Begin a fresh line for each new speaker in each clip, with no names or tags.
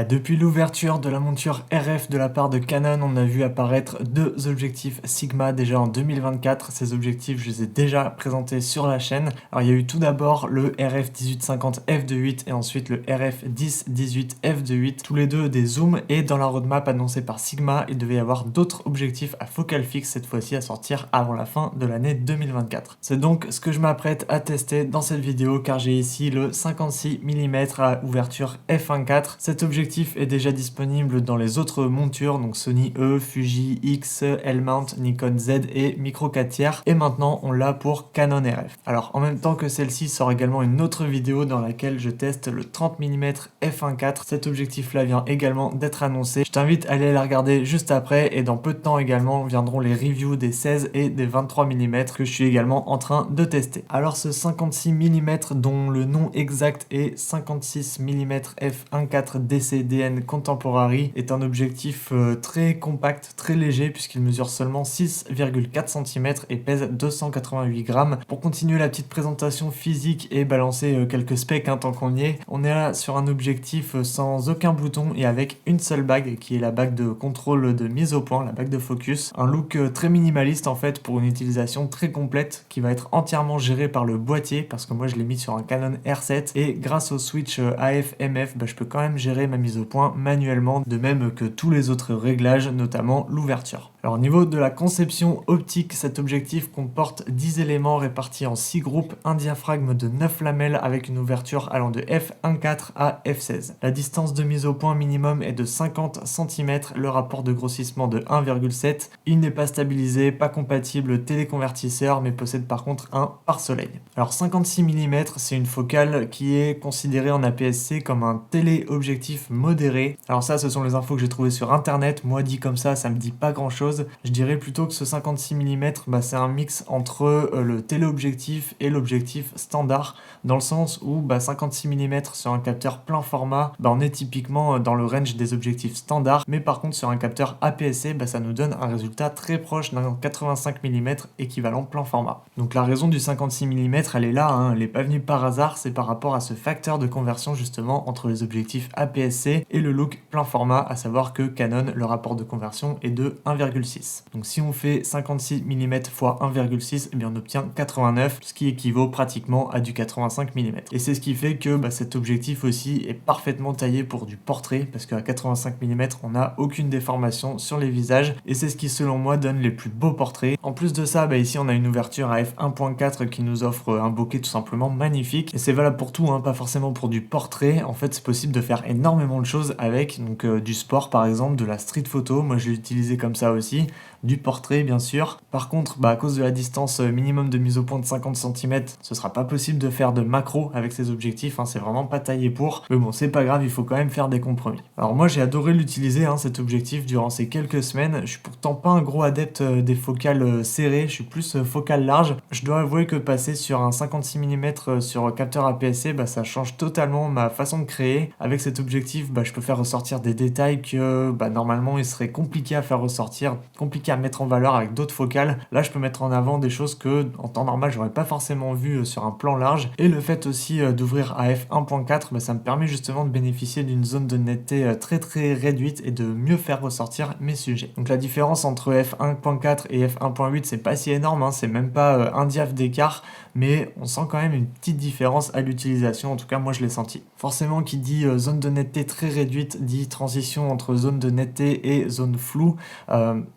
Depuis l'ouverture de la monture RF de la part de Canon, on a vu apparaître deux objectifs Sigma déjà en 2024. Ces objectifs, je les ai déjà présentés sur la chaîne. Alors il y a eu tout d'abord le RF 1850 f2.8 et ensuite le RF 1018 f2.8, tous les deux des zooms, et dans la roadmap annoncée par Sigma, il devait y avoir d'autres objectifs à focale fixe cette fois-ci à sortir avant la fin de l'année 2024. C'est donc ce que je m'apprête à tester dans cette vidéo car j'ai ici le 56 mm à ouverture f1.4. Cet objectif est déjà disponible dans les autres montures, donc Sony E, Fuji X, L-mount, Nikon Z et micro 4 tiers, et maintenant on l'a pour Canon RF. Alors en même temps que celle-ci sort également une autre vidéo dans laquelle je teste le 30 mm f1.4. Cet objectif là vient également d'être annoncé. Je t'invite à aller la regarder juste après, et dans peu de temps également viendront les reviews des 16 et des 23 mm que je suis également en train de tester. Alors ce 56 mm dont le nom exact est 56 mm f1.4 DCDN Contemporary est un objectif très compact, très léger puisqu'il mesure seulement 6,4 cm et pèse 288 grammes. Pour continuer la petite présentation physique et balancer quelques specs tant qu'on y est, on est là sur un objectif sans aucun bouton et avec une seule bague qui est la bague de contrôle de mise au point, la bague de focus. Un look très minimaliste en fait pour une utilisation très complète qui va être entièrement gérée par le boîtier parce que moi je l'ai mis sur un Canon R7 et grâce au switch AF/MF, je peux quand même gérer ma mise au point manuellement, de même que tous les autres réglages, notamment l'ouverture. Alors au niveau de la conception optique, cet objectif comporte 10 éléments répartis en 6 groupes, un diaphragme de 9 lamelles avec une ouverture allant de f1.4 à f16. La distance de mise au point minimum est de 50 cm, le rapport de grossissement de 1,7. Il n'est pas stabilisé, pas compatible téléconvertisseur, mais possède par contre un pare-soleil. Alors 56 mm, c'est une focale qui est considérée en APS-C comme un téléobjectif modéré. Alors ça, ce sont les infos que j'ai trouvées sur internet. Moi, dit comme ça me dit pas grand chose. Je dirais plutôt que ce 56 mm, c'est un mix entre le téléobjectif et l'objectif standard, dans le sens où 56 mm sur un capteur plein format, on est typiquement dans le range des objectifs standards, mais par contre sur un capteur APS-C, ça nous donne un résultat très proche d'un 85 mm équivalent plein format. Donc la raison du 56 mm, elle est là, elle n'est pas venue par hasard, c'est par rapport à ce facteur de conversion justement entre les objectifs APS-C et le look plein format, à savoir que Canon, le rapport de conversion est de 1,6. Donc si on fait 56 mm x 1,6, on obtient 89, ce qui équivaut pratiquement à du 85 mm. Et c'est ce qui fait que cet objectif aussi est parfaitement taillé pour du portrait, parce qu'à 85 mm, on n'a aucune déformation sur les visages, et c'est ce qui selon moi donne les plus beaux portraits. En plus de ça, ici on a une ouverture à f1.4 qui nous offre un bokeh tout simplement magnifique, et c'est valable pour tout, pas forcément pour du portrait. En fait, c'est possible de faire énormément de choses avec, donc du sport par exemple, de la street photo, moi je l'ai utilisé comme ça aussi, du portrait bien sûr. Par contre, à cause de la distance minimum de mise au point de 50 cm, ce sera pas possible de faire de macro avec ces objectifs, c'est vraiment pas taillé pour. Mais bon, c'est pas grave, il faut quand même faire des compromis. Alors moi j'ai adoré l'utiliser, cet objectif, durant ces quelques semaines. Je suis pourtant pas un gros adepte des focales serrées, je suis plus focale large. Je dois avouer que passer sur un 56 mm sur capteur APS-C, ça change totalement ma façon de créer. Avec cet objectif, je peux faire ressortir des détails que normalement il serait compliqué à faire ressortir, compliqué à mettre en valeur avec d'autres focales. Là je peux mettre en avant des choses que en temps normal j'aurais pas forcément vu sur un plan large, et le fait aussi d'ouvrir à f1.4, ça me permet justement de bénéficier d'une zone de netteté très très réduite et de mieux faire ressortir mes sujets. Donc la différence entre f1.4 et f1.8, c'est pas si énorme, c'est même pas un diaph d'écart, mais on sent quand même une petite différence à l'utilisation, en tout cas moi je l'ai senti. Forcément, qui dit zone de netteté très réduite dit transition entre zone de netteté et zone floue.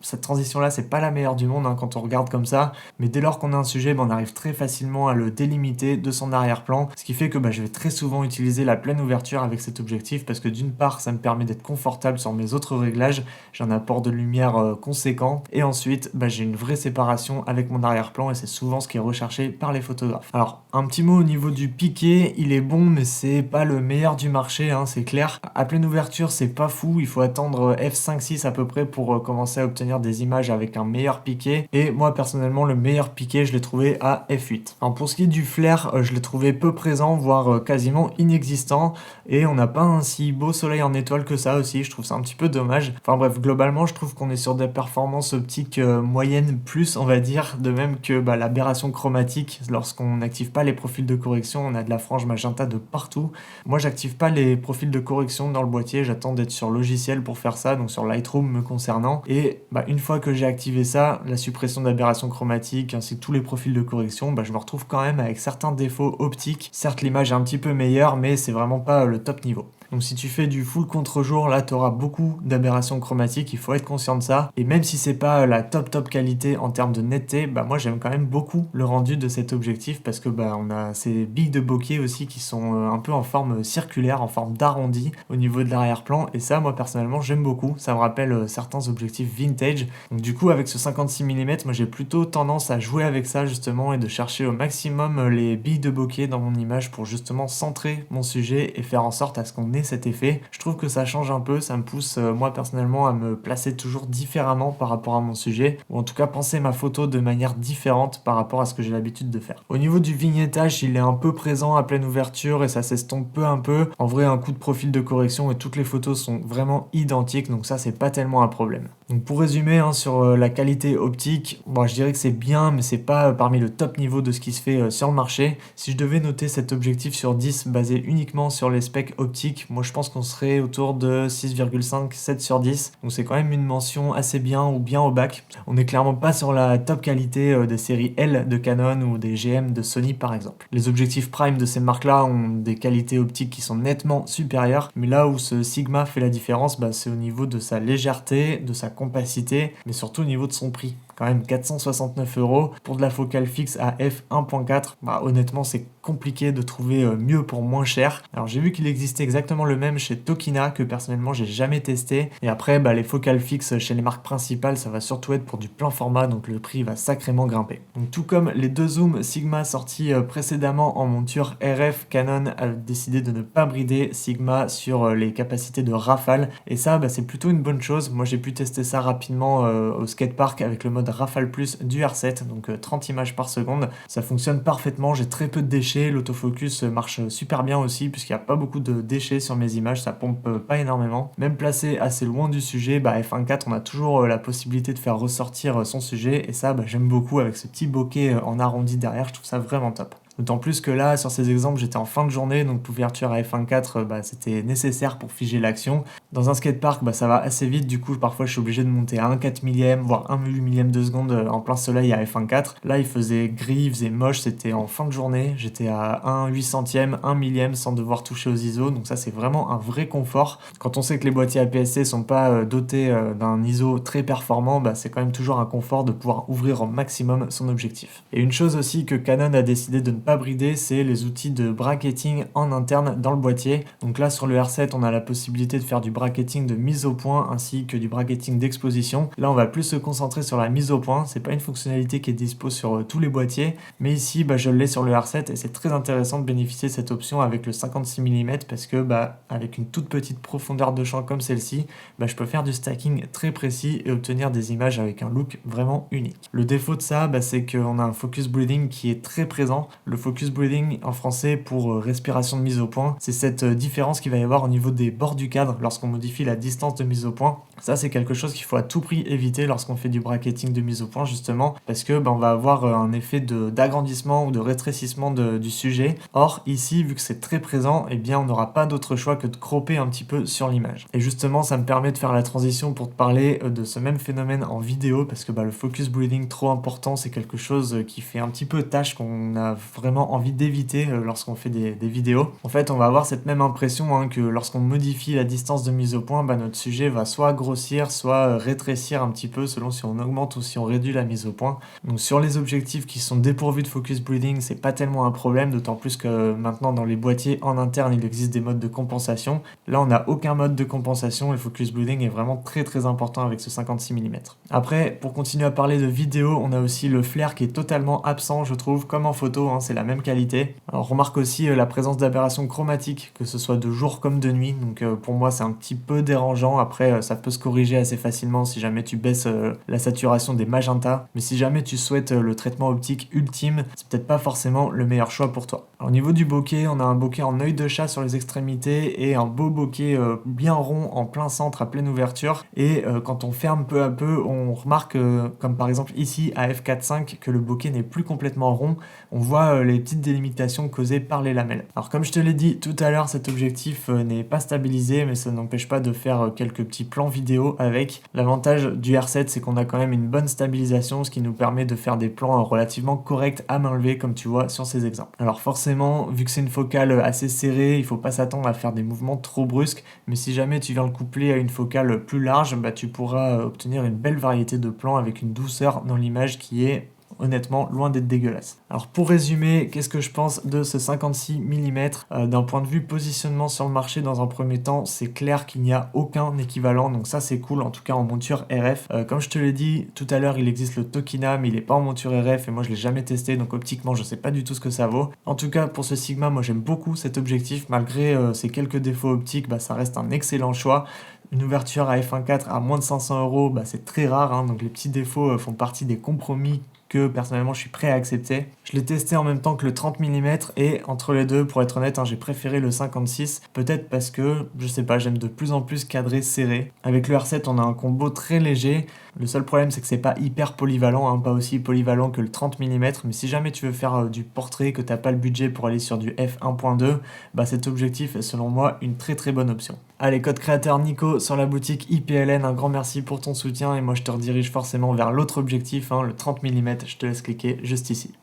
Cette transition là, c'est pas la meilleure du monde quand on regarde comme ça, mais dès lors qu'on a un sujet, on arrive très facilement à le délimiter de son arrière-plan, ce qui fait que je vais très souvent utiliser la pleine ouverture avec cet objectif, parce que d'une part ça me permet d'être confortable sur mes autres réglages, j'ai un apport de lumière conséquent, et ensuite j'ai une vraie séparation avec mon arrière-plan, et c'est souvent ce qui est recherché par les photographes. Alors un petit mot au niveau du piqué, il est bon mais c'est pas le meilleur du marché, c'est clair. À pleine ouverture c'est pas fou, il faut attendre f5-6 à peu près pour commencer à obtenir obtenir des images avec un meilleur piqué. Et moi personnellement, le meilleur piqué, je l'ai trouvé à f8. Alors pour ce qui est du flair, je l'ai trouvé peu présent, voire quasiment inexistant. Et on n'a pas un si beau soleil en étoile que ça aussi, je trouve ça un petit peu dommage. Enfin bref, globalement, je trouve qu'on est sur des performances optiques moyennes plus, on va dire, de même que l'aberration chromatique. Lorsqu'on n'active pas les profils de correction, on a de la frange magenta de partout. Moi, j'active pas les profils de correction dans le boîtier, j'attends d'être sur logiciel pour faire ça, donc sur Lightroom me concernant. Et une fois que j'ai activé ça, la suppression d'aberration chromatique ainsi que tous les profils de correction, je me retrouve quand même avec certains défauts optiques. Certes, l'image est un petit peu meilleure, mais c'est vraiment pas le top niveau. Donc si tu fais du full contre-jour, là tu auras beaucoup d'aberrations chromatiques, il faut être conscient de ça. Et même si c'est pas la top qualité en termes de netteté, moi j'aime quand même beaucoup le rendu de cet objectif parce que on a ces billes de bokeh aussi qui sont un peu en forme circulaire, en forme d'arrondi au niveau de l'arrière-plan. Et ça, moi personnellement, j'aime beaucoup. Ça me rappelle certains objectifs vintage. Donc du coup, avec ce 56 mm, moi j'ai plutôt tendance à jouer avec ça justement et de chercher au maximum les billes de bokeh dans mon image pour justement centrer mon sujet et faire en sorte à ce qu'on ait cet effet. Je trouve que ça change un peu, ça me pousse moi personnellement à me placer toujours différemment par rapport à mon sujet, ou en tout cas penser ma photo de manière différente par rapport à ce que j'ai l'habitude de faire. Au niveau du vignettage, il est un peu présent à pleine ouverture et ça s'estompe peu à peu. En vrai, un coup de profil de correction et toutes les photos sont vraiment identiques, donc ça c'est pas tellement un problème. Donc pour résumer sur la qualité optique, je dirais que c'est bien, mais c'est pas parmi le top niveau de ce qui se fait sur le marché. Si je devais noter cet objectif sur 10 basé uniquement sur les specs optiques, moi je pense qu'on serait autour de 6,5, 7 sur 10. Donc c'est quand même une mention assez bien ou bien au bac. On n'est clairement pas sur la top qualité des séries L de Canon ou des GM de Sony par exemple. Les objectifs prime de ces marques-là ont des qualités optiques qui sont nettement supérieures, mais là où ce Sigma fait la différence, c'est au niveau de sa légèreté, de sa compacité, mais surtout au niveau de son prix. Quand même 469 € pour de la focale fixe à f1.4. Honnêtement, c'est compliqué de trouver mieux pour moins cher. Alors j'ai vu qu'il existait exactement le même chez Tokina que personnellement j'ai jamais testé. Et après, les focales fixes chez les marques principales, ça va surtout être pour du plein format, donc le prix va sacrément grimper. Donc tout comme les deux zooms Sigma sortis précédemment en monture RF, Canon a décidé de ne pas brider Sigma sur les capacités de rafale. Et ça, c'est plutôt une bonne chose. Moi j'ai pu tester ça rapidement au skatepark avec le mode Rafale Plus du R7, donc 30 images par seconde. Ça fonctionne parfaitement, j'ai très peu de déchets, l'autofocus marche super bien aussi puisqu'il n'y a pas beaucoup de déchets sur mes images, ça pompe pas énormément. Même placé assez loin du sujet, f1.4 on a toujours la possibilité de faire ressortir son sujet et ça j'aime beaucoup avec ce petit bokeh en arrondi derrière, je trouve ça vraiment top. D'autant plus que là, sur ces exemples, j'étais en fin de journée, donc l'ouverture à f1.4, c'était nécessaire pour figer l'action. Dans un skatepark, ça va assez vite, du coup, parfois je suis obligé de monter à 1/4 millième, voire 1 millième de seconde en plein soleil à f1.4. Là, il faisait gris, il faisait moche, c'était en fin de journée, j'étais à 1/800e, 1 millième sans devoir toucher aux ISO, donc ça c'est vraiment un vrai confort. Quand on sait que les boîtiers APS-C sont pas dotés d'un ISO très performant, c'est quand même toujours un confort de pouvoir ouvrir au maximum son objectif. Et une chose aussi que Canon a décidé de ne pas brider, c'est les outils de bracketing en interne dans le boîtier. Donc là sur le R7 on a la possibilité de faire du bracketing de mise au point ainsi que du bracketing d'exposition. Là on va plus se concentrer sur la mise au point, c'est pas une fonctionnalité qui est dispo sur tous les boîtiers, mais ici je l'ai sur le R7 et c'est très intéressant de bénéficier de cette option avec le 56 mm parce que avec une toute petite profondeur de champ comme celle-ci, je peux faire du stacking très précis et obtenir des images avec un look vraiment unique. Le défaut de ça, c'est qu'on a un focus bleeding qui est très présent. Le focus breathing en français pour respiration de mise au point, c'est cette différence qu'il va y avoir au niveau des bords du cadre lorsqu'on modifie la distance de mise au point. Ça c'est quelque chose qu'il faut à tout prix éviter lorsqu'on fait du bracketing de mise au point justement parce que on va avoir un effet d'agrandissement ou de rétrécissement du sujet. Or ici vu que c'est très présent, on n'aura pas d'autre choix que de cropper un petit peu sur l'image. Et justement ça me permet de faire la transition pour te parler de ce même phénomène en vidéo parce que le focus breathing trop important c'est quelque chose qui fait un petit peu tâche qu'on a vraiment envie d'éviter lorsqu'on fait des vidéos. En fait, on va avoir cette même impression que lorsqu'on modifie la distance de mise au point, notre sujet va soit grossir, soit rétrécir un petit peu selon si on augmente ou si on réduit la mise au point. Donc sur les objectifs qui sont dépourvus de focus breathing, c'est pas tellement un problème, d'autant plus que maintenant dans les boîtiers en interne, il existe des modes de compensation. Là, on n'a aucun mode de compensation, le focus breathing est vraiment très très important avec ce 56 mm. Après, pour continuer à parler de vidéo, on a aussi le flair qui est totalement absent, je trouve, comme en photo, c'est la même qualité. Alors, remarque aussi la présence d'aberrations chromatiques, que ce soit de jour comme de nuit, donc pour moi c'est un petit peu dérangeant. Après ça peut se corriger assez facilement si jamais tu baisses la saturation des magentas, mais si jamais tu souhaites le traitement optique ultime, c'est peut-être pas forcément le meilleur choix pour toi. Alors, au niveau du bokeh, on a un bokeh en œil de chat sur les extrémités et un beau bokeh bien rond en plein centre à pleine ouverture, et quand on ferme peu à peu, on remarque comme par exemple ici à f4.5 que le bokeh n'est plus complètement rond. On voit les petites délimitations causées par les lamelles. Alors comme je te l'ai dit tout à l'heure, cet objectif n'est pas stabilisé, mais ça n'empêche pas de faire quelques petits plans vidéo avec. L'avantage du R7, c'est qu'on a quand même une bonne stabilisation, ce qui nous permet de faire des plans relativement corrects à main levée, comme tu vois sur ces exemples. Alors forcément, vu que c'est une focale assez serrée, il faut pas s'attendre à faire des mouvements trop brusques, mais si jamais tu viens le coupler à une focale plus large, tu pourras obtenir une belle variété de plans avec une douceur dans l'image qui est honnêtement loin d'être dégueulasse. Alors pour résumer, qu'est-ce que je pense de ce 56 mm d'un point de vue positionnement sur le marché? Dans un premier temps, c'est clair qu'il n'y a aucun équivalent, donc ça c'est cool, en tout cas en monture RF. Comme je te l'ai dit tout à l'heure, il existe le Tokina, mais il n'est pas en monture RF et moi je l'ai jamais testé, donc optiquement je sais pas du tout ce que ça vaut. En tout cas pour ce Sigma, moi j'aime beaucoup cet objectif, malgré ses quelques défauts optiques, ça reste un excellent choix. Une ouverture à f1.4 à moins de 500 €, c'est très rare, hein, donc les petits défauts font partie des compromis que personnellement je suis prêt à accepter. Je l'ai testé en même temps que le 30 mm et entre les deux, pour être honnête, j'ai préféré le 56, peut-être parce que, je sais pas, j'aime de plus en plus cadrer serré. Avec le R7, on a un combo très léger. Le seul problème, c'est que c'est pas hyper polyvalent, pas aussi polyvalent que le 30 mm, mais si jamais tu veux faire du portrait, que t'as pas le budget pour aller sur du f1.2, cet objectif est selon moi une très très bonne option. Allez, code créateur Nico sur la boutique IPLN, un grand merci pour ton soutien et moi je te redirige forcément vers l'autre objectif, le 30 mm, je te laisse cliquer juste ici.